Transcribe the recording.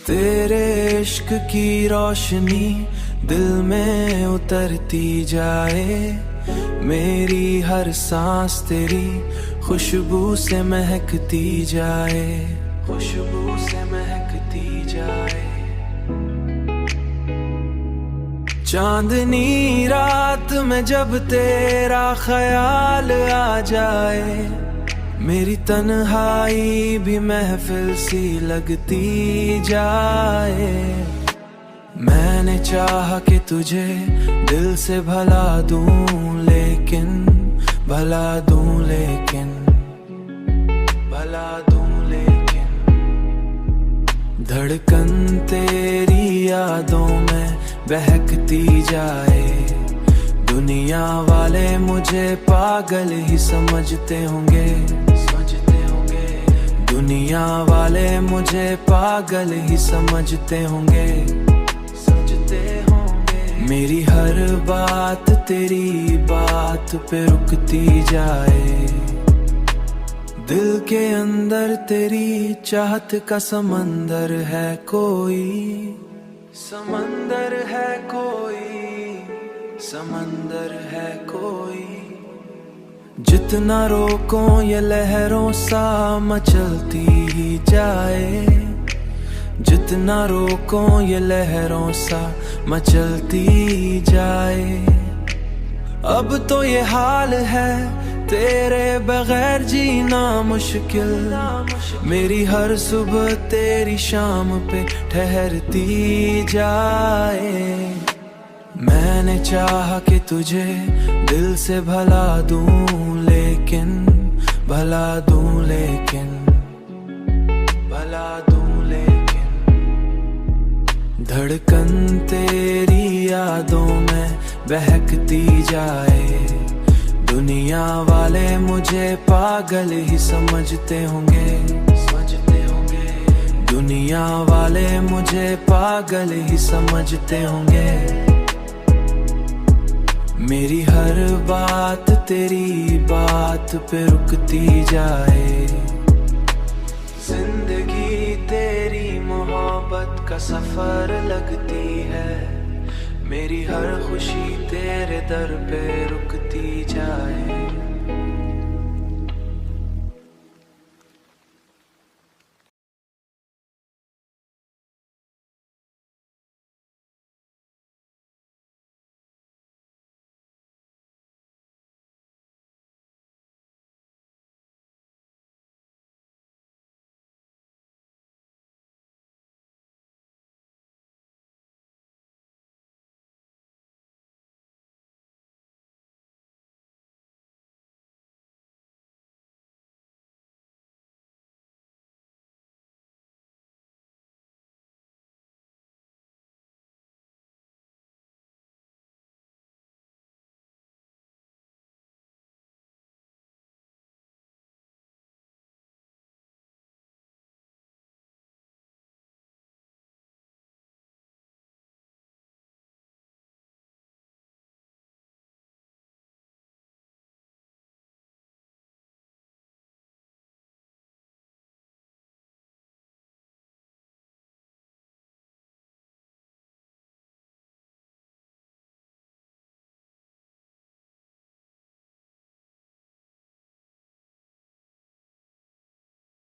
तेरे इश्क की रोशनी दिल में उतरती जाए, मेरी हर सांस तेरी खुशबू से महकती जाए, खुशबू से महकती जाए। चांदनी रात में जब तेरा ख्याल आ जाए, मेरी तन्हाई भी महफिल सी लगती जाए। मैंने चाहा कि तुझे दिल से भला दूं, लेकिन भला दूं, लेकिन भला दूं, लेकिन धड़कन तेरी यादों में बहकती जाए। दुनिया वाले मुझे पागल ही समझते होंगे, दुनिया वाले मुझे पागल ही समझते होंगे, मेरी हर बात तेरी बात पे रुकती जाए। दिल के अंदर तेरी चाहत का समंदर है कोई, समंदर है कोई, समंदर है कोई। जितना रोको ये लहरों सा मचलती ही जाए, जितना रोको ये लहरों सा मचलती जाए। अब तो ये हाल है तेरे बगैर जीना मुश्किल, मेरी हर सुबह तेरी शाम पे ठहरती जाए। मैंने चाहा कि तुझे दिल से भला दूं, लेकिन भला दूं, लेकिन भला दूं, लेकिन धड़कन तेरी यादों में बहकती जाए। दुनिया वाले मुझे पागल ही समझते होंगे, समझते होंगे, दुनिया वाले मुझे पागल ही समझते होंगे। मेरी हर बात तेरी बात पे रुकती जाए। जिंदगी तेरी मोहब्बत का सफर लगती है, मेरी हर खुशी तेरे दर पे रुकती जाए।